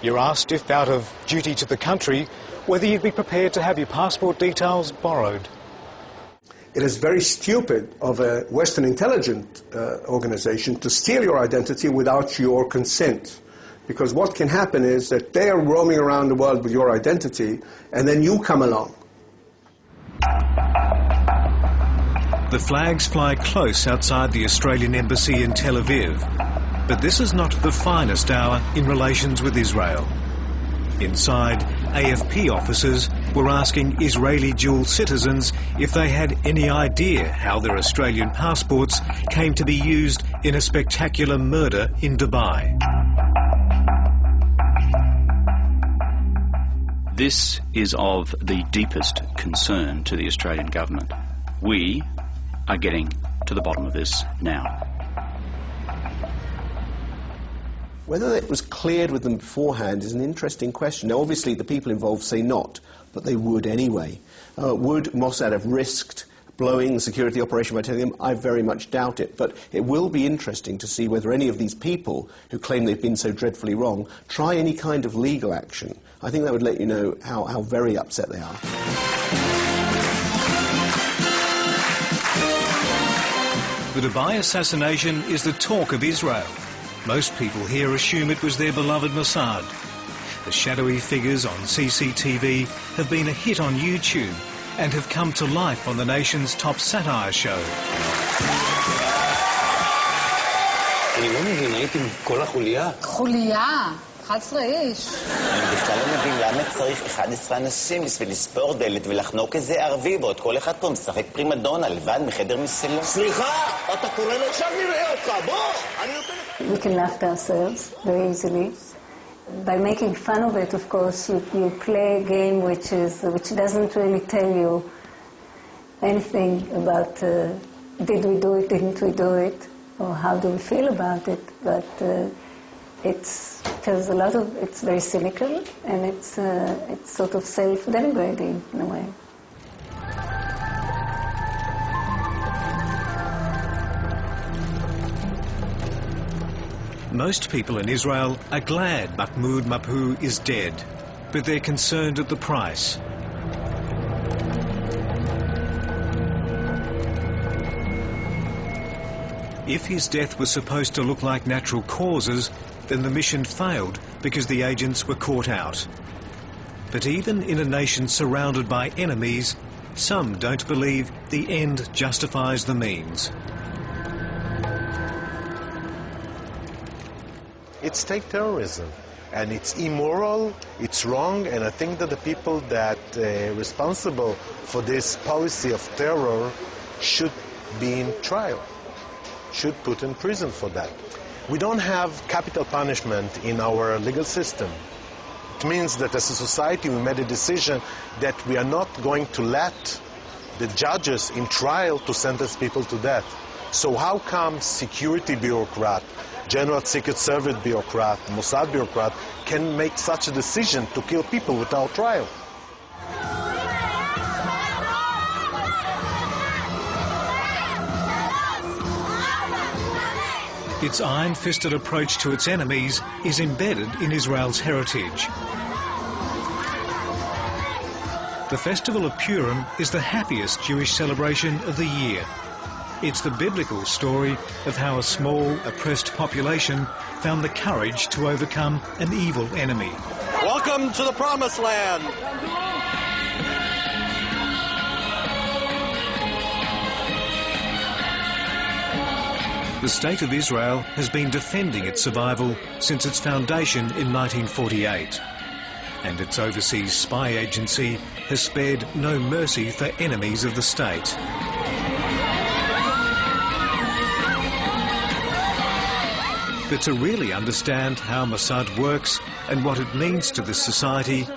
You're asked if, out of duty to the country, whether you'd be prepared to have your passport details borrowed. It is very stupid of a Western intelligence organization to steal your identity without your consent. Because what can happen is that they are roaming around the world with your identity, and then you come along. The flags fly close outside the Australian embassy in Tel Aviv. But this is not the finest hour in relations with Israel. Inside, AFP officers were asking Israeli dual citizens if they had any idea how their Australian passports came to be used in a spectacular murder in Dubai. This is of the deepest concern to the Australian government. We are getting to the bottom of this now. Whether it was cleared with them beforehand is an interesting question. Now, obviously, the people involved say not, but they would anyway. Would MOSSAD have risked blowing the security operation by telling them? I very much doubt it. But it will be interesting to see whether any of these people who claim they've been so dreadfully wrong try any kind of legal action. I think that would let you know how very upset they are. The Dubai assassination is the talk of Israel. Most people here assume it was their beloved MOSSAD. The shadowy figures on CCTV have been a hit on YouTube and have come to life on the nation's top satire show. אני לא מבין, הייתי עם כל החוליה. חוליה? 11 איש. אני בכלל לא מבין למה צריך 11 אנשים בשביל לספור דלת ולחנוק איזה ערבי, ועוד כל אחד פה משחק פרימדונה לבד מחדר מסלו. סליחה, אתה קורא לו עכשיו נראה אותך, בוא! אני נותן לך... We can laugh at ourselves very easily. By making fun of it, of course, you play a game which doesn't really tell you anything about did we do it, didn't we do it, or how do we feel about it, but tells a lot of, it's very cynical, and it's sort of self-denigrating in a way. Most people in Israel are glad Mahmoud Mabhouh is dead, but they're concerned at the price. If his death was supposed to look like natural causes, then the mission failed because the agents were caught out. But even in a nation surrounded by enemies, some don't believe the end justifies the means. It's state terrorism, and it's immoral, it's wrong, and I think that the people that are responsible for this policy of terror should be in trial, should put in prison for that. We don't have capital punishment in our legal system. It means that as a society we made a decision that we are not going to let the judges in trial to sentence people to death. So how come security bureaucrat, General Secret Service bureaucrat, Mossad bureaucrat can make such a decision to kill people without trial? Its iron-fisted approach to its enemies is embedded in Israel's heritage. The Festival of Purim is the happiest Jewish celebration of the year. It's the biblical story of how a small, oppressed population found the courage to overcome an evil enemy. Welcome to the Promised Land! The State of Israel has been defending its survival since its foundation in 1948. And its overseas spy agency has spared no mercy for enemies of the state. But to really understand how Mossad works and what it means to this society,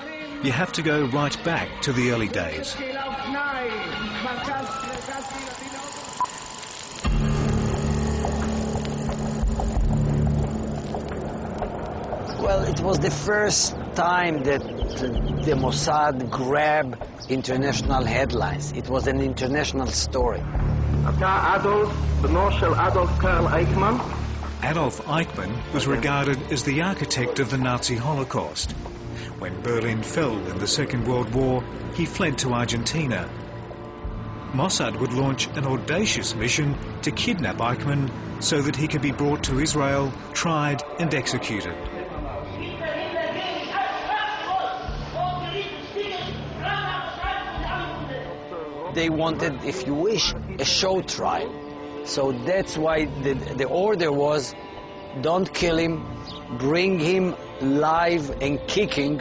you have to go right back to the early days. Well, it was the first time that the Mossad grabbed international headlines. It was an international story. אתה אדולף, בנו של אדולף קרל אייכמן, Adolf Eichmann was regarded as the architect of the Nazi Holocaust. When Berlin fell in the Second World War, he fled to Argentina. Mossad would launch an audacious mission to kidnap Eichmann so that he could be brought to Israel, tried and executed. They wanted, if you wish, a show trial. So that's why the order was, don't kill him, bring him live and kicking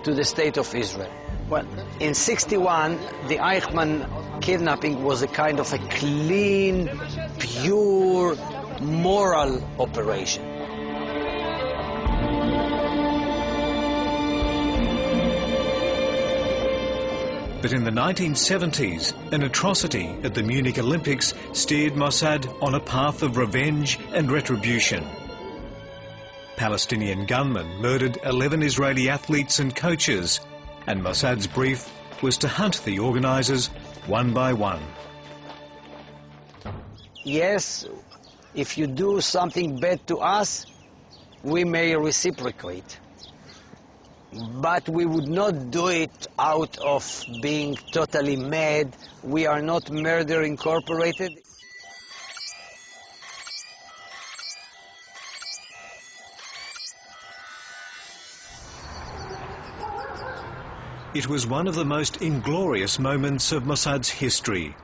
to the state of Israel. Well, in '61, the Eichmann kidnapping was a kind of a clean, pure, moral operation. But in the 1970s, an atrocity at the Munich Olympics steered Mossad on a path of revenge and retribution. Palestinian gunmen murdered 11 Israeli athletes and coaches, and Mossad's brief was to hunt the organisers one by one. Yes, if you do something bad to us, we may reciprocate. But we would not do it out of being totally mad. We are not Murder Incorporated. It was one of the most inglorious moments of Mossad's history,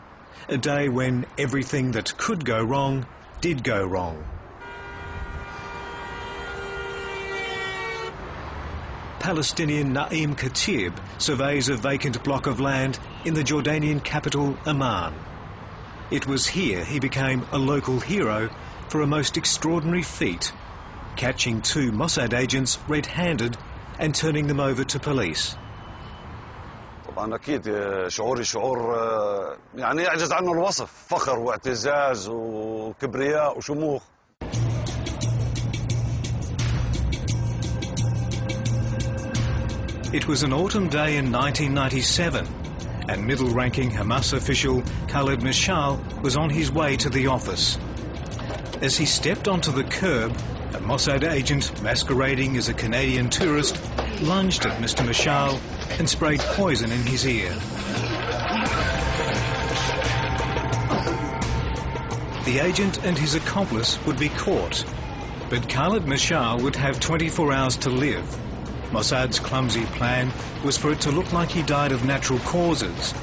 a day when everything that could go wrong did go wrong. Palestinian Naim Khatib surveys a vacant block of land in the Jordanian capital, Amman. It was here he became a local hero for a most extraordinary feat, catching 2 Mossad agents red-handed and turning them over to police. طبعا أكيد شعوري شعور يعني يعجز عنه الوصف، فخر واعتزاز وكبرياء وشموخ. It was an autumn day in 1997, and middle-ranking Hamas official Khaled Mashal was on his way to the office. As he stepped onto the curb, a Mossad agent masquerading as a Canadian tourist lunged at Mr. Mashal and sprayed poison in his ear. The agent and his accomplice would be caught, but Khaled Mashal would have 24 hours to live. Mossad's clumsy plan was for it to look like he died of natural causes.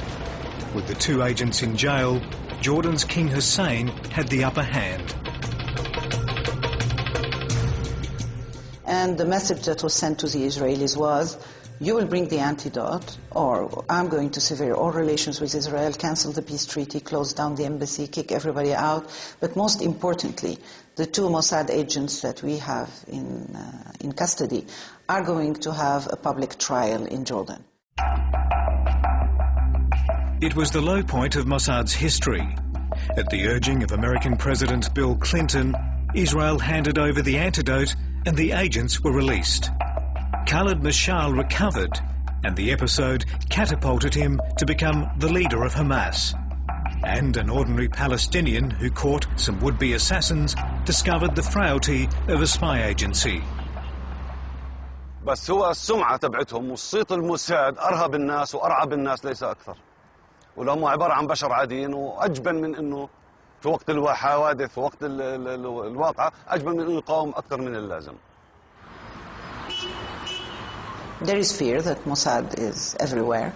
With the 2 agents in jail, Jordan's King Hussein had the upper hand. And the message that was sent to the Israelis was, you will bring the antidote, or I'm going to sever all relations with Israel, cancel the peace treaty, close down the embassy, kick everybody out. But most importantly, the 2 Mossad agents that we have in custody are going to have a public trial in Jordan. It was the low point of Mossad's history. At the urging of American President Bill Clinton, Israel handed over the antidote and the agents were released. Khaled Mashal recovered, and the episode catapulted him to become the leader of Hamas. And an ordinary Palestinian who caught some would-be assassins discovered the frailty of a spy agency. بس هو السمعة تبعتهم وصيت الموساد أرهب الناس وأرعب الناس ليس أكثر. ولهم عبارة عن بشر عاديين وأجبن من إنه في وقت الحوادث في وقت الواقعة أجبن من إنه يقاوم أكثر من اللازم. There is fear that Mossad is everywhere,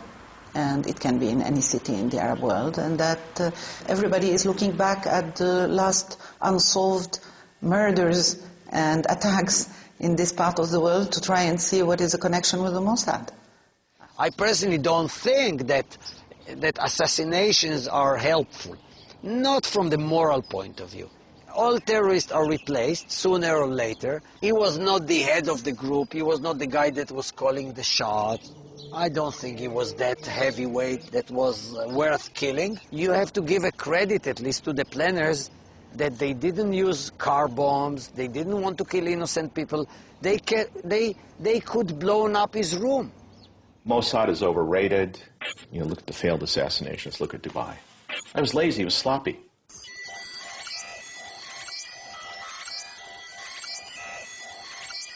and it can be in any city in the Arab world, and that everybody is looking back at the last unsolved murders and attacks in this part of the world to try and see what is the connection with the Mossad. I personally don't think that assassinations are helpful, not from the moral point of view. All terrorists are replaced sooner or later. He was not the head of the group. He was not the guy that was calling the shots. I don't think he was that heavyweight that was worth killing. You have to give a credit at least to the planners that they didn't use car bombs. They didn't want to kill innocent people. They could blow up his room. Mossad is overrated. You know, look at the failed assassinations. Look at Dubai. I was lazy. It was sloppy.